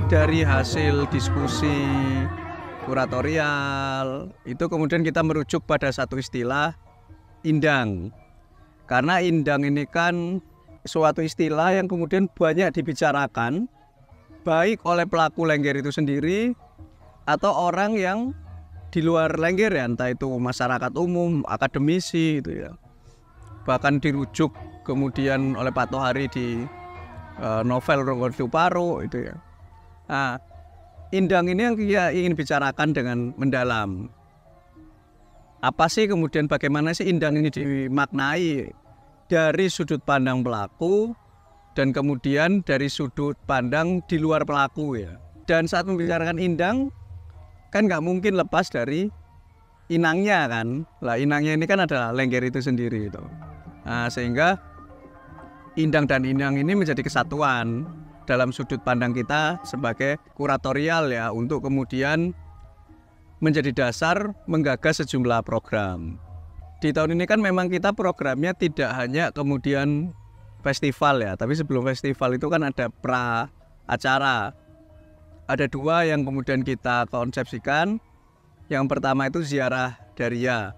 Dari hasil diskusi kuratorial itu kemudian kita merujuk pada satu istilah indang. Karena indang ini kan suatu istilah yang kemudian banyak dibicarakan baik oleh pelaku Lengger itu sendiri atau orang yang di luar Lengger ya, entah itu masyarakat umum, akademisi gitu ya. Bahkan dirujuk kemudian oleh Pak Tohari di novel Ronggo Paro itu ya. Nah, indang ini yang kita ingin bicarakan dengan mendalam. Apa sih kemudian bagaimana sih indang ini dimaknai dari sudut pandang pelaku dan kemudian dari sudut pandang di luar pelaku ya. Dan saat membicarakan indang kan nggak mungkin lepas dari inangnya kan. Lah inangnya ini kan adalah Lengger itu sendiri itu. Nah, sehingga indang dan inang ini menjadi kesatuan dalam sudut pandang kita sebagai kuratorial ya, untuk kemudian menjadi dasar menggagas sejumlah program. Di tahun ini kan memang kita programnya tidak hanya kemudian festival ya, tapi sebelum festival itu kan ada pra acara. Ada dua yang kemudian kita konsepsikan. Yang pertama itu ziarah daria.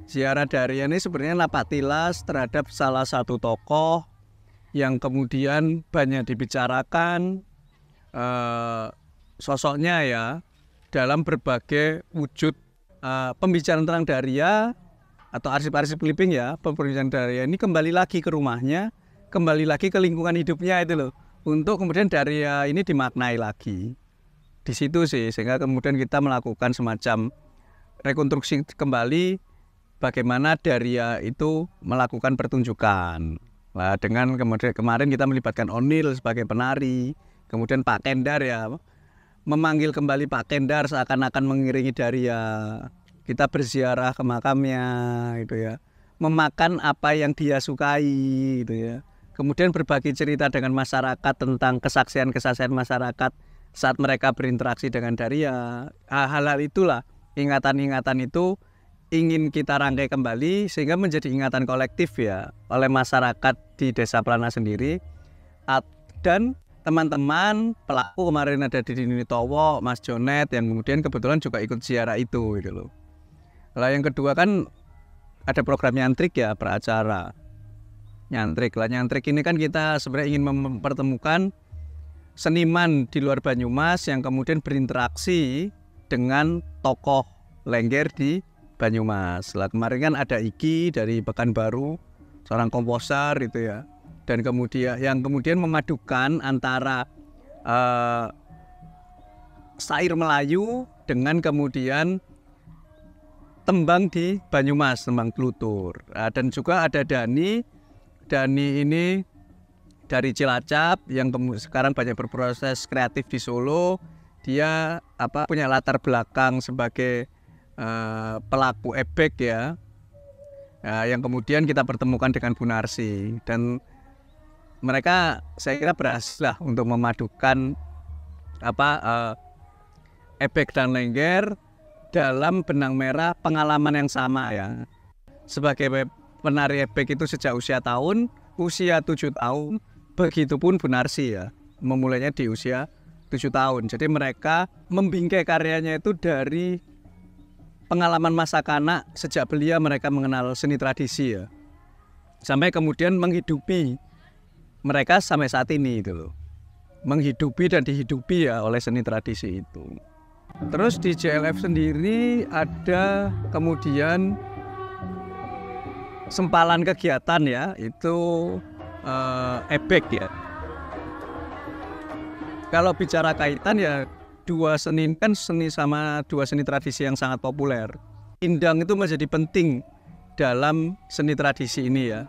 Ziarah daria ini sebenarnya napatilas terhadap salah satu tokoh yang kemudian banyak dibicarakan sosoknya ya dalam berbagai wujud pembicaraan tentang daria atau arsip-arsip clipping ya. Pembicaraan daria ini kembali lagi ke rumahnya, kembali lagi ke lingkungan hidupnya itu loh, untuk kemudian daria ini dimaknai lagi di situ sih, sehingga kemudian kita melakukan semacam rekonstruksi kembali bagaimana daria itu melakukan pertunjukan. Nah, dengan kemudian kemarin kita melibatkan Onil sebagai penari, kemudian Pak Kendar ya memanggil kembali Pak Kendar seakan-akan mengiringi daria. Kita berziarah ke makamnya gitu ya, memakan apa yang dia sukai gitu ya. Kemudian berbagi cerita dengan masyarakat tentang kesaksian-kesaksian masyarakat saat mereka berinteraksi dengan daria. Hal-hal itulah, ingatan-ingatan itu ingin kita rangkai kembali sehingga menjadi ingatan kolektif ya oleh masyarakat di Desa Plana sendiri. Dan teman-teman pelaku kemarin ada di Dini Towo, Mas Jonet yang kemudian kebetulan juga ikut ziarah itu gitu loh. Lah yang kedua kan ada program nyantrik ya, peracara nyantrik. Lah nyantrik ini kan kita sebenarnya ingin mempertemukan seniman di luar Banyumas yang kemudian berinteraksi dengan tokoh Lengger di Banyumas. Lah kemarin kan ada Iki dari Pekanbaru, seorang komposer itu ya, dan kemudian yang kemudian memadukan antara syair Melayu dengan kemudian tembang di Banyumas, tembang Klutur. Dan juga ada Dani ini dari Cilacap yang sekarang banyak berproses kreatif di Solo. Dia punya latar belakang sebagai pelaku ebek ya, yang kemudian kita pertemukan dengan Bu Narsi, dan mereka saya kira berhasil lah untuk memadukan ebek dan Lengger dalam benang merah pengalaman yang sama ya. Sebagai penari ebek itu sejak usia 7 tahun, begitupun Bu Narsi ya, memulainya di usia 7 tahun. Jadi mereka membingkai karyanya itu dari pengalaman masa kanak sejak belia mereka mengenal seni tradisi ya, sampai kemudian menghidupi mereka sampai saat ini itu loh, menghidupi dan dihidupi ya oleh seni tradisi itu. Terus di JLF sendiri ada kemudian sempalan kegiatan ya, itu ebek ya. Kalau bicara kaitan ya, dua seni kan dua seni tradisi yang sangat populer. Indang itu menjadi penting dalam seni tradisi ini ya.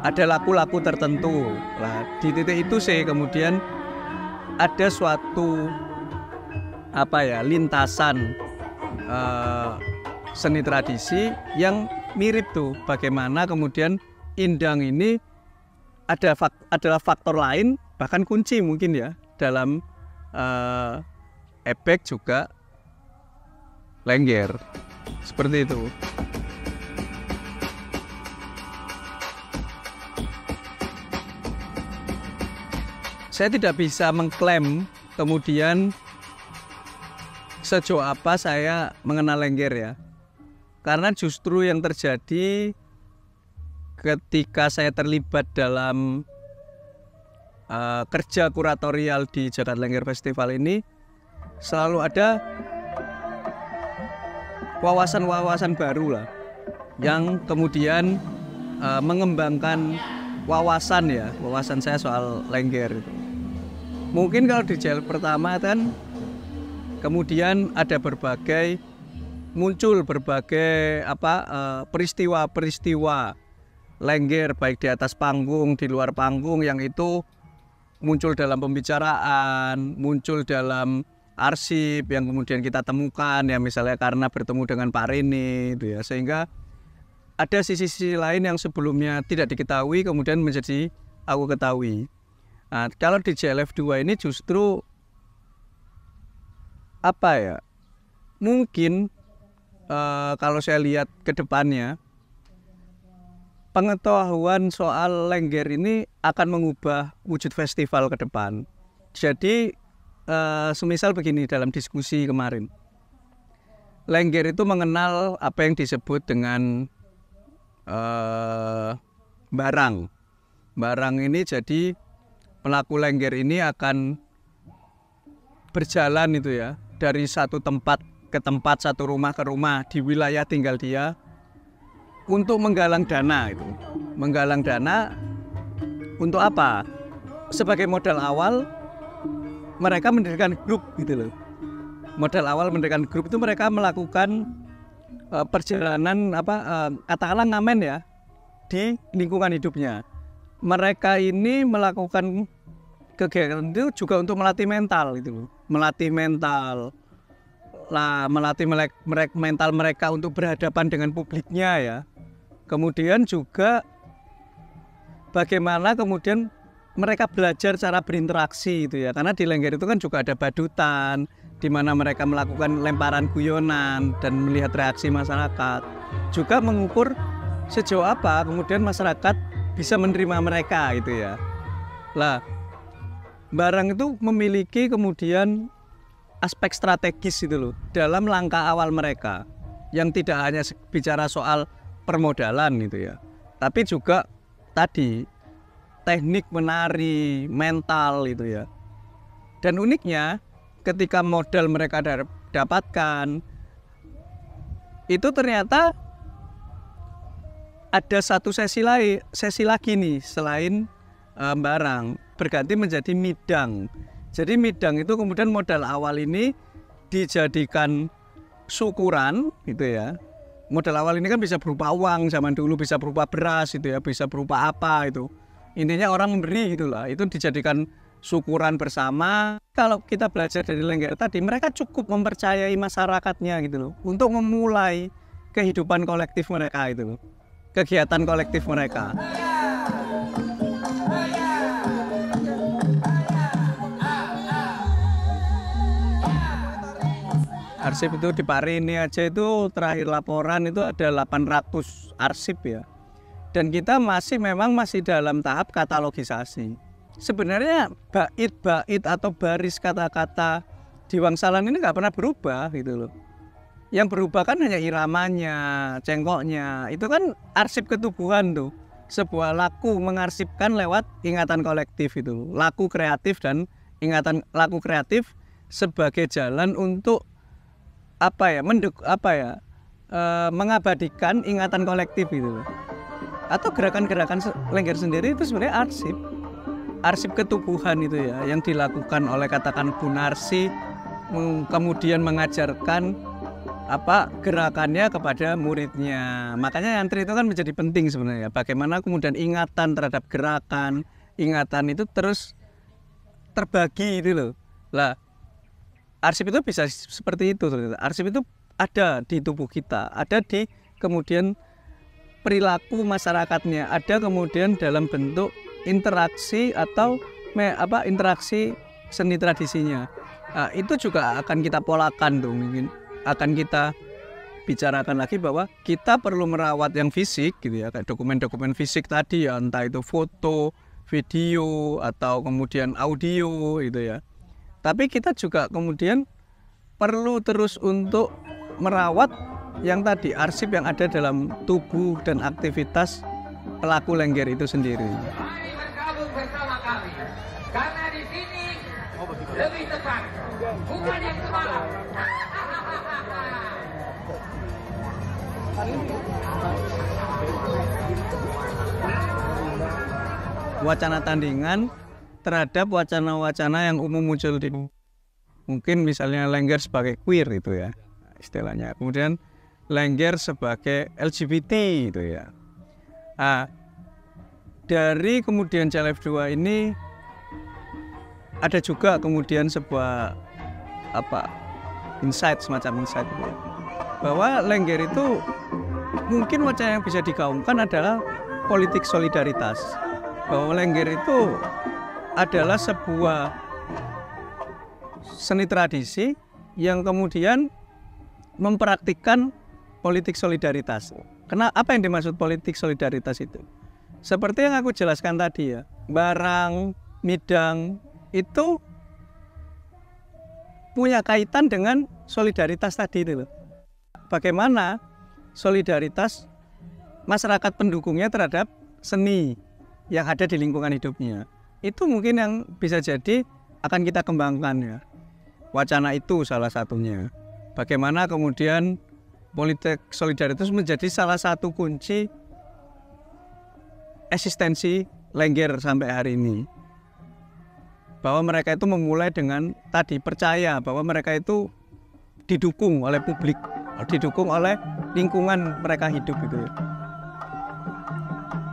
Ada laku-laku tertentu. Lah di titik itu sih kemudian ada suatu lintasan seni tradisi yang mirip tuh. Bagaimana kemudian indang ini adalah faktor lain, bahkan kunci mungkin ya dalam ebek juga Lengger, seperti itu. saya tidak bisa mengklaim kemudian sejauh apa saya mengenal Lengger ya. Karena justru yang terjadi ketika saya terlibat dalam kerja kuratorial di Jakarta Lengger Festival ini, selalu ada wawasan-wawasan baru lah yang kemudian mengembangkan wawasan saya soal Lengger. Mungkin kalau di JLF pertama kan kemudian ada muncul berbagai peristiwa-peristiwa Lengger baik di atas panggung, di luar panggung, yang itu muncul dalam pembicaraan, muncul dalam arsip yang kemudian kita temukan ya, misalnya karena bertemu dengan Pak Rene itu ya, sehingga ada sisi-sisi lain yang sebelumnya tidak diketahui kemudian menjadi aku ketahui. Nah, kalau di JLF 2 ini justru mungkin kalau saya lihat ke depannya, pengetahuan soal Lengger ini akan mengubah wujud festival ke depan. Jadi semisal begini, dalam diskusi kemarin, Lengger itu mengenal apa yang disebut dengan barang ini. Jadi pelaku Lengger ini akan berjalan itu ya, dari satu tempat ke tempat, satu rumah ke rumah di wilayah tinggal dia, untuk menggalang dana itu. Menggalang dana untuk apa? Sebagai modal awal mereka mendirikan grup gitu loh. Modal awal mendirikan grup itu mereka melakukan perjalanan katakanlah ngamen ya di lingkungan hidupnya. Mereka ini melakukan kegiatan itu juga untuk melatih mental gitu loh. Melatih mental mereka untuk berhadapan dengan publiknya ya. Kemudian juga bagaimana kemudian mereka belajar cara berinteraksi itu ya. Karena di Lengger itu kan juga ada badutan, di mana mereka melakukan lemparan guyonan dan melihat reaksi masyarakat. Juga mengukur sejauh apa kemudian masyarakat bisa menerima mereka itu ya. Lah, barang itu memiliki kemudian aspek strategis itu loh dalam langkah awal mereka, yang tidak hanya bicara soal permodalan gitu ya, tapi juga tadi teknik menari, mental itu ya. Dan uniknya ketika modal mereka dapatkan itu ternyata ada satu sesi lagi nih selain barang, berganti menjadi midang. Jadi midang itu kemudian modal awal ini dijadikan syukuran gitu ya. Modal awal ini kan bisa berupa uang zaman dulu, bisa berupa beras itu ya, bisa berupa apa itu. Intinya orang memberi gitulah, itu dijadikan syukuran bersama. Kalau kita belajar dari Lengger tadi, mereka cukup mempercayai masyarakatnya gitu loh untuk memulai kehidupan kolektif mereka itu loh. Kegiatan kolektif mereka. Arsip itu di Pak Rene aja itu terakhir laporan itu ada 800 arsip ya. Dan kita masih dalam tahap katalogisasi. Sebenarnya bait-bait atau baris kata-kata di Wangsalan ini nggak pernah berubah gitu loh. Yang berubah kan hanya iramanya, cengkoknya. Itu kan arsip ketubuhan tuh. Sebuah laku mengarsipkan lewat ingatan kolektif itu. Laku kreatif dan ingatan laku kreatif sebagai jalan untuk mengabadikan ingatan kolektif itu. Atau gerakan-gerakan Lengger sendiri itu sebenarnya arsip ketubuhan itu ya, yang dilakukan oleh katakan Bu Narsi, kemudian mengajarkan gerakannya kepada muridnya. Makanya antri itu kan menjadi penting sebenarnya. Bagaimana kemudian ingatan terhadap gerakan, ingatan itu terus terbagi itu loh. Lah, arsip itu bisa seperti itu. Arsip itu ada di tubuh kita, ada di kemudian perilaku masyarakatnya, ada kemudian dalam bentuk interaksi atau interaksi seni tradisinya. Nah, itu juga akan kita polakan tuh, mungkin akan kita bicarakan lagi bahwa kita perlu merawat yang fisik gitu ya, kayak dokumen-dokumen fisik tadi ya, entah itu foto, video atau kemudian audio gitu ya. Tapi kita juga kemudian perlu terus untuk merawat yang tadi arsip yang ada dalam tubuh dan aktivitas pelaku Lengger itu sendiri. Bergabung bersama kami karena di sini lebih tepat bukan yang semalam. Wacana tandingan terhadap wacana-wacana yang umum muncul di mungkin misalnya Lengger sebagai queer itu ya istilahnya, kemudian Lengger sebagai LGBT itu ya. Nah, dari kemudian CLF2 ini ada juga kemudian sebuah insight semacam insight itu ya, bahwa Lengger itu mungkin wacana yang bisa digaungkan adalah politik solidaritas, bahwa Lengger itu adalah sebuah seni tradisi yang kemudian mempraktikkan politik solidaritas. Apa yang dimaksud politik solidaritas itu? Seperti yang aku jelaskan tadi ya, barang, midang itu punya kaitan dengan solidaritas tadi itu loh. Bagaimana solidaritas masyarakat pendukungnya terhadap seni yang ada di lingkungan hidupnya. Itu mungkin yang bisa jadi akan kita kembangkan ya. Wacana itu salah satunya. Bagaimana kemudian politik solidaritas menjadi salah satu kunci eksistensi Lengger sampai hari ini. Bahwa mereka itu memulai dengan tadi percaya bahwa mereka itu didukung oleh publik, didukung oleh lingkungan mereka hidup gitu ya.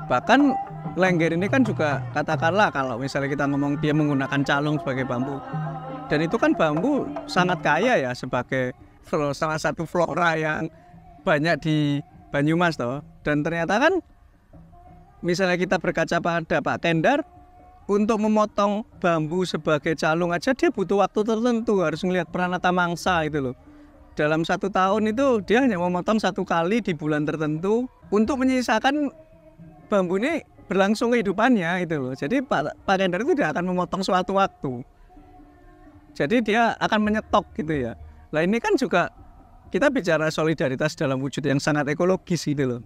Bahkan Lengger ini kan juga katakanlah kalau misalnya kita ngomong dia menggunakan calung sebagai bambu. Dan itu kan bambu sangat kaya ya sebagai salah satu flora yang banyak di Banyumas toh. Dan ternyata kan misalnya kita berkaca pada Pak Kendar, untuk memotong bambu sebagai calung aja dia butuh waktu tertentu, harus melihat pranata mangsa itu loh. Dalam 1 tahun itu dia hanya memotong 1 kali di bulan tertentu untuk menyisakan bambu ini berlangsung kehidupannya itu loh. Jadi Pak Kendar itu tidak akan memotong suatu waktu. Jadi dia akan menyetok gitu ya. Nah ini kan juga kita bicara solidaritas dalam wujud yang sangat ekologis gitu loh.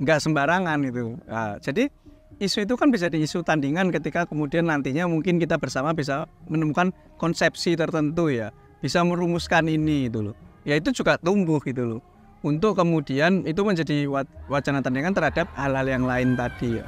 Nggak sembarangan itu. Nah, jadi isu itu kan bisa diisu tandingan ketika kemudian nantinya mungkin kita bersama bisa menemukan konsepsi tertentu ya. Bisa merumuskan ini gitu loh. Ya itu juga tumbuh gitu loh. Untuk kemudian itu menjadi wacana tandingan terhadap hal-hal yang lain tadi ya.